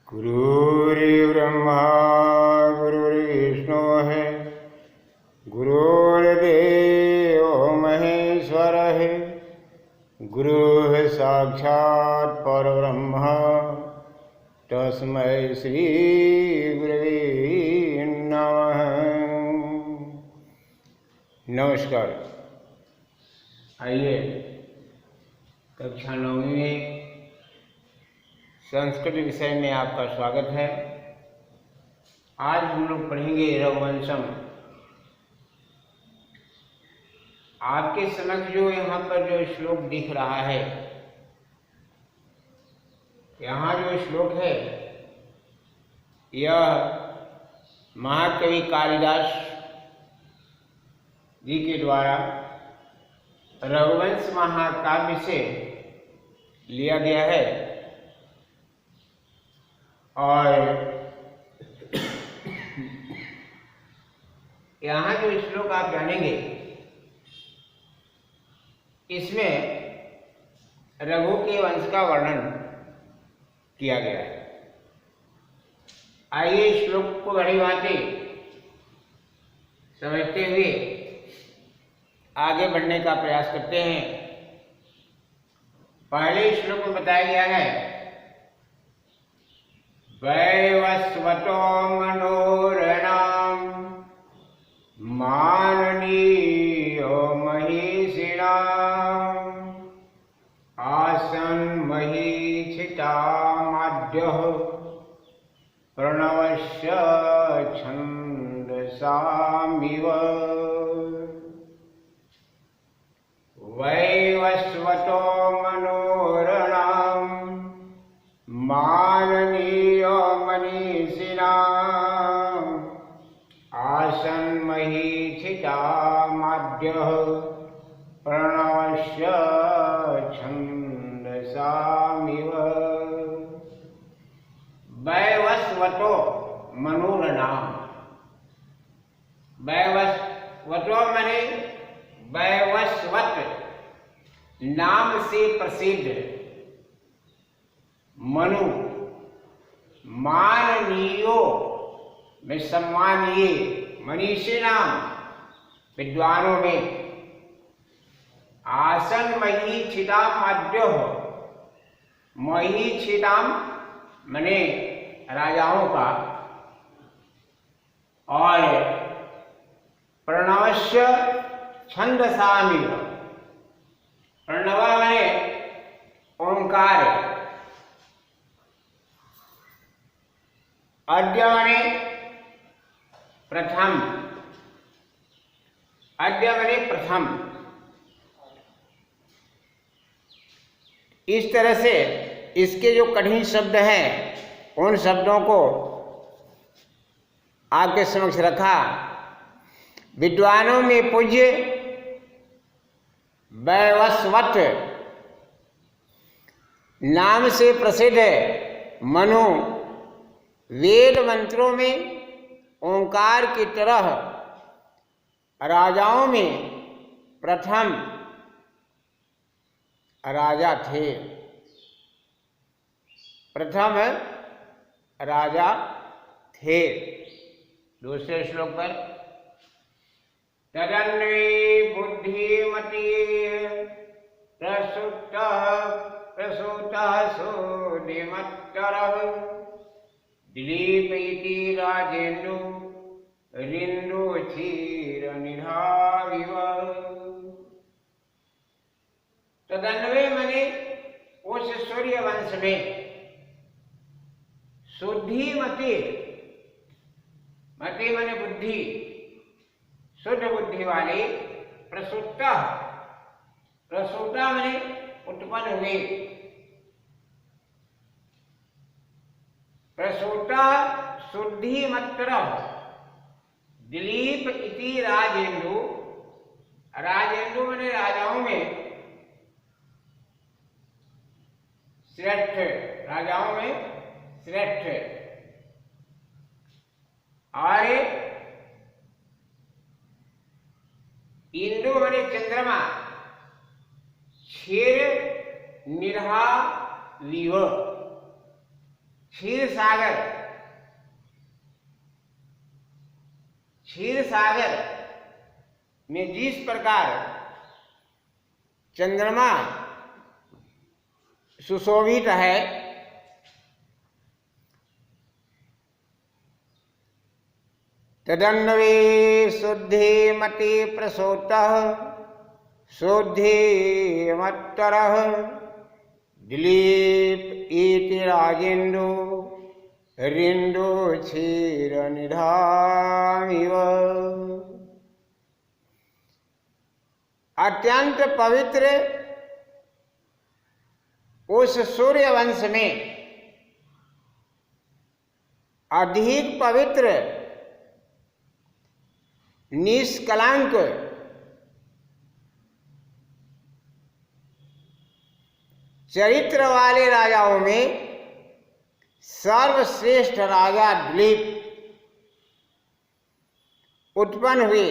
गुरुर्ब्रह्मा गुरुर्विष्णुः गुरुर्देवो महेश्वरः गुरुः साक्षात् परब्रह्म तस्मै श्री गुरवे नमः। नमस्कार। आइए कक्षा 9वीं में संस्कृत विषय में आपका स्वागत है। आज हम लोग पढ़ेंगे रघुवंशम। आपके समक्ष जो यहाँ पर जो श्लोक दिख रहा है, यहाँ जो श्लोक है यह महाकवि कालिदास जी के द्वारा रघुवंश महाकाव्य से लिया गया है। और यहाँ जो श्लोक आप जानेंगे, इसमें रघु के वंश का वर्णन किया गया है। आइए श्लोक को बड़ी भांति समझते हुए आगे बढ़ने का प्रयास करते हैं। पहले श्लोक में बताया गया है, वैवस्वतो मनोरणाम माननीयो महिषिणाम आसन महीक्षितामाद्यः प्रणवस्य छन्दसामिव। वैवस्वतो मनोरणाम माननीयो मनीषिणाम आसन महीक्षितामाद्यः प्रणवस्य छन्दसामिव। वैवस्वतो मनोरणाम। वैवस्वतो माने वैवस्वत नाम से प्रसिद्ध मनु, माननीयो में सम्मानीय, मनीषी नाम विद्वानों में, आसन महीक्षिताम आद्यो, महीक्षिताम मने राजाओं का, और प्रणवस्य छन्दसामिव। प्रणव मने ओंकार, अद्य मने प्रथम, अद्य मने प्रथम। इस तरह से इसके जो कठिन शब्द हैं उन शब्दों को आपके समक्ष रखा। विद्वानों में पूज्य वैवस्वत नाम से प्रसिद्ध मनु, वेद मंत्रों में ओंकार की तरह राजाओं में प्रथम राजा थे, प्रथम राजा थे। दूसरे श्लोक पर तदन्वे बुद्धिमती प्रसूतः सुधिमत्तरः दिलीप इति राजेन्दु रिन्दु क्षीरनिधाविव। तदन्वे मने उस सूर्य वंश में शुद्धिमती, मति मने बुद्धि, शुद्ध बुद्धि वाले, प्रसूता, प्रसूता मने उत्पन्न हुए, प्रसूता शुद्धिमत्र दिलीप इति राजेन्दु। राजेन्दु मने राजाओं में श्रेष्ठ, राजाओं में श्रेष्ठ। और इंदु मने चंद्रमा, क्षीर निरहा वीव, क्षीर सागर, क्षीर सागर में जिस प्रकार चंद्रमा सुशोभित है, तदन्वे शुद्धि मति प्रसूतः शुद्धि मत्तरः दिलीप इति राजेन्दु रिंदु क्षीर निधामिव। अत्यंत पवित्र उस सूर्यवंश में अधिक पवित्र निष्कलंक चरित्र वाले राजाओं में सर्वश्रेष्ठ राजा दिलीप उत्पन्न हुए।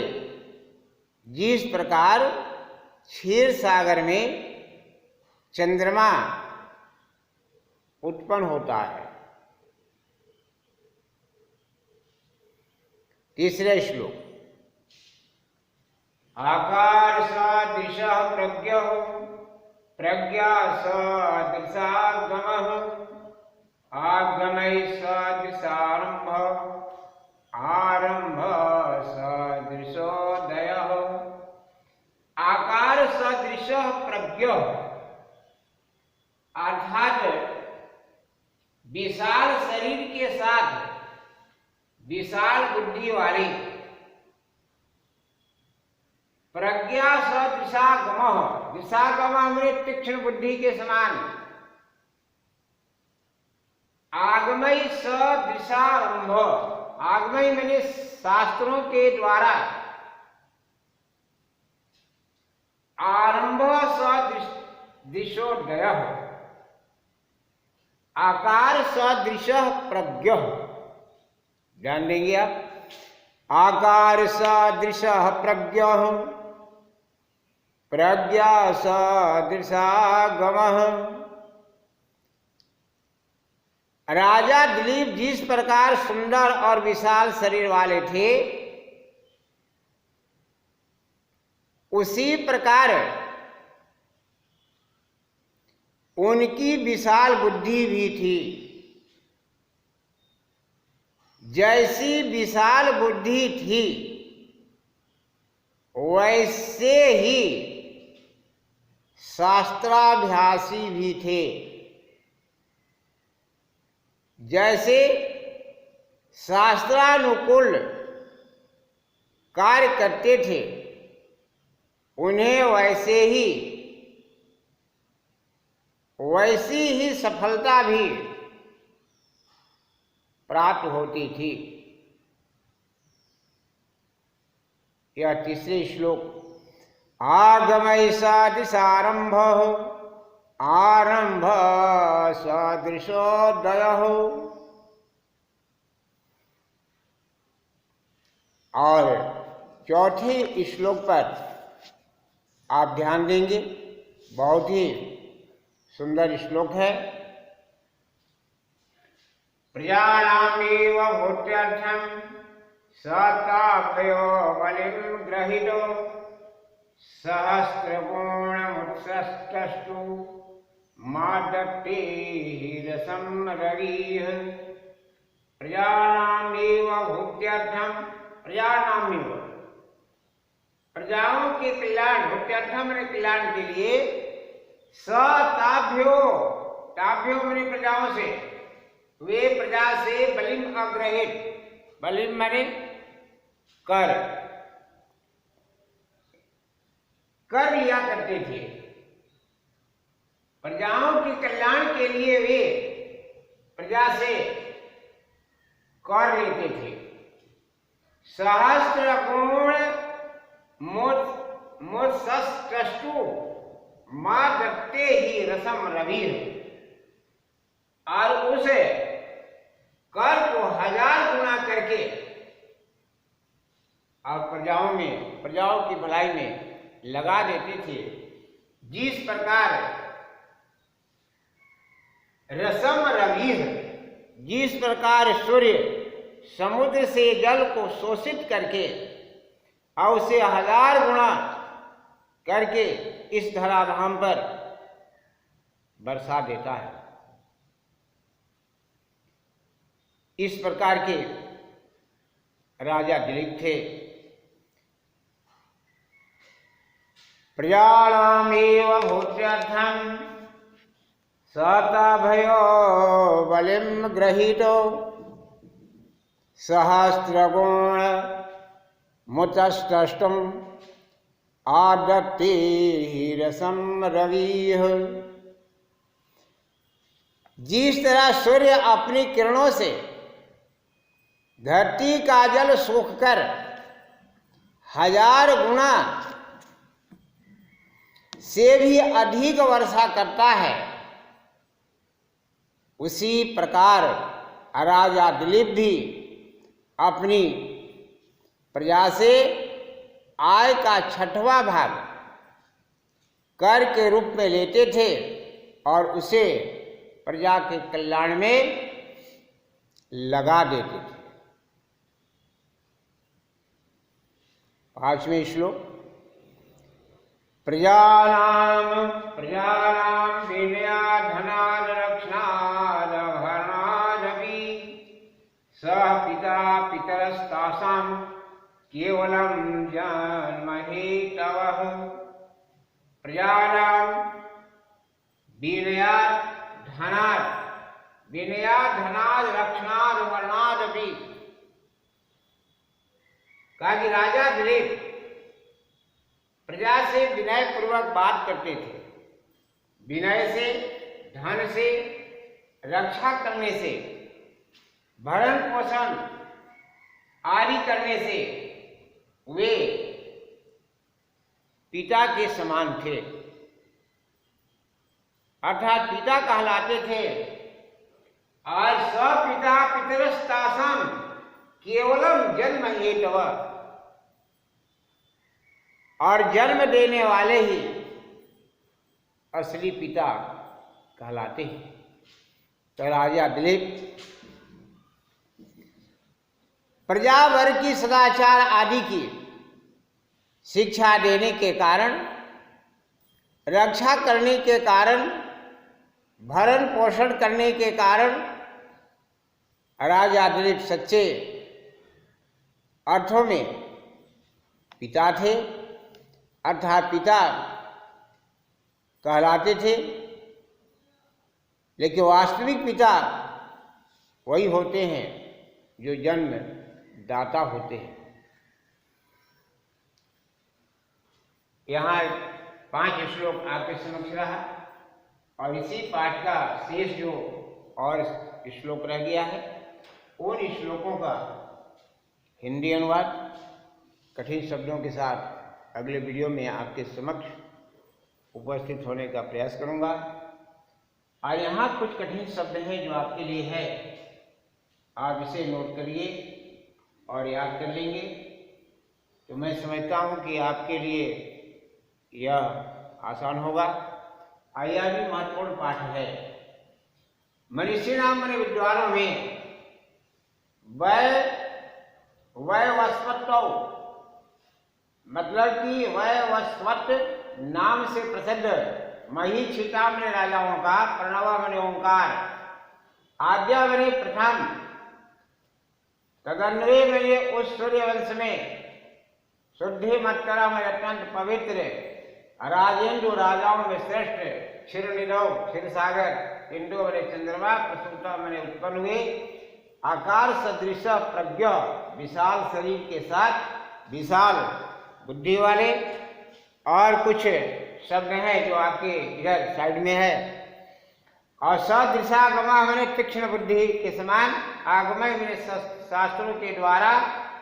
जिस प्रकार क्षीर सागर में चंद्रमा उत्पन्न होता है। तीसरे श्लोक, आकार सदृशः प्रज्ञः प्रज्ञा सदृशागमः आगमै सदृशारम्भः आरम्भः सदृशोदयः। आकार सदृशः प्रज्ञः अर्थात विशाल शरीर के साथ विशाल बुद्धि वाली, प्रज्ञा सदृशागमः, दिशागमः में तीक्ष्ण बुद्धि के समान, आगमय सदृशारंभ, आगमय मैंने शास्त्रों के द्वारा, आरंभ सदृशोदय, आकार सदृश प्रज्ञ। ध्यान देंगे आप, आकार सदृश प्रज्ञ प्रज्ञा सदृशागमः। राजा दिलीप जिस प्रकार सुंदर और विशाल शरीर वाले थे, उसी प्रकार उनकी विशाल बुद्धि भी थी। जैसी विशाल बुद्धि थी वैसे ही शास्त्राभ्यासी भी थे। जैसे शास्त्रानुकूल कार्य करते थे, उन्हें वैसी ही सफलता भी प्राप्त होती थी। यह तीसरे श्लोक, आगमय सदृशारंभ आरंभ सदृशोदय। और चौथे श्लोक पर आप ध्यान देंगे, बहुत ही सुंदर श्लोक है। प्रजानामेव भूत्यर्थं सताभयो बलिं ग्रहीतो सहस्रगुणमुत्सृष्टस्तु मादत्तेरसं रविः। प्रजानामेव भूत्यर्थं, प्रजानामेव प्रजाओं के कल्याण, भूत्यर्थम मैंने कल्याण के लिए, सताभ्यो, ताभ्यो मैंने प्रजाओं से, वे प्रजा से बलिम अग्रहित, बलिम मैंने कर लिया करते थे। प्रजाओं के कल्याण के लिए वे प्रजा से कर लेते थे। सहस्त्र गुण मुत्सृष्टु मां दत्ते ही रसम रवि। और उसे कर को 1000 गुना करके और प्रजाओं की भलाई में लगा देते थे। जिस प्रकार रसम रवि, जिस प्रकार सूर्य समुद्र से जल को शोषित करके और उसे 1000 गुना करके इस धराधाम पर बरसा देता है, इस प्रकार के राजा दिलीप थे। प्रजानामेव भूत्यर्थं सतभयो बलिं गृहीतो सहस्रगुण मुतस्तष्टुम आदत्ते रसम रविः। जिस तरह सूर्य अपनी किरणों से धरती का जल सूखकर 1000 गुना से भी अधिक वर्षा करता है, उसी प्रकार राजा दिलीप भी अपनी प्रजा से आय का 6वां भाग कर के रूप में लेते थे और उसे प्रजा के कल्याण में लगा देते थे। 5वें श्लोक, प्रजानां विनया धनाद रक्षणाद भरणादपि सह पिता पितरस्तासां केवलं जन्महेतवः। प्रजानां विनयाद धनाद रक्षणाद वर्णादपि, कहा कि राजा दिलीप प्रजा से विनय पूर्वक बात करते थे। विनय से, धन से, रक्षा करने से, भरण पोषण आदि करने से वे पिता के समान थे, अर्थात पिता कहलाते थे। और सपिता पितरस्तासां केवलम जन्म हेतव, और जन्म देने वाले ही असली पिता कहलाते हैं। तो राजा दिलीप प्रजावर्ग की सदाचार आदि की शिक्षा देने के कारण, रक्षा करने के कारण, भरण पोषण करने के कारण राजा दिलीप सच्चे अर्थों में पिता थे, अर्थात पिता कहलाते थे। लेकिन वास्तविक पिता वही होते हैं जो जन्म दाता होते हैं। यहाँ 5 श्लोक आपके समक्ष रहा और इसी पाठ का शेष जो और श्लोक रह गया है, उन श्लोकों का हिंदी अनुवाद कठिन शब्दों के साथ अगले वीडियो में आपके समक्ष उपस्थित होने का प्रयास करूंगा। और यहाँ कुछ कठिन शब्द हैं जो आपके लिए है, आप इसे नोट करिए और याद कर लेंगे तो मैं समझता हूँ कि आपके लिए यह आसान होगा। यह भी महत्वपूर्ण पाठ है। मनीषी नाम मैंने विद्वानों में वैवस्वत, मतलब कि वैवस्वत नाम से प्रसिद्ध महीक्षिता में राजाओं का प्रणव मने ओंकार, आद्या मने प्रथम, तदन्वय मने उस सूर्यवंश में शुद्धि मत्करा में अत्यंत पवित्र राजेंद्र राजाओं में श्रेष्ठ क्षीरनिधौ क्षीरसागर इंदु मने चंद्रमा प्रसूता मने उत्पन्न हुए आकार सदृश प्रज्ञ विशाल शरीर के साथ विशाल बुद्धि वाले। और कुछ शब्द हैं जो आपके इधर साइड में है। और सदृशागमा मैंने तीक्ष्ण बुद्धि के समान, आगमय मैंने शास्त्रों के द्वारा,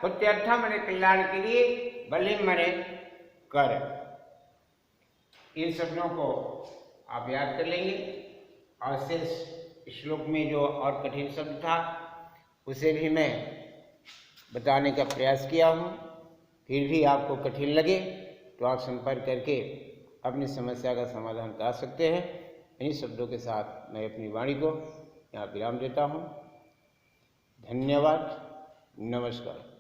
प्रत्यर्थ मैंने कल्याण के लिए, बलिम मैंने कर। इन शब्दों को आप याद कर लेंगे। और शेष श्लोक में जो और कठिन शब्द था उसे भी मैं बताने का प्रयास किया हूँ। फिर भी आपको कठिन लगे तो आप संपर्क करके अपनी समस्या का समाधान कर सकते हैं। इन्हीं शब्दों के साथ मैं अपनी वाणी को यहाँ विराम देता हूँ। धन्यवाद। नमस्कार।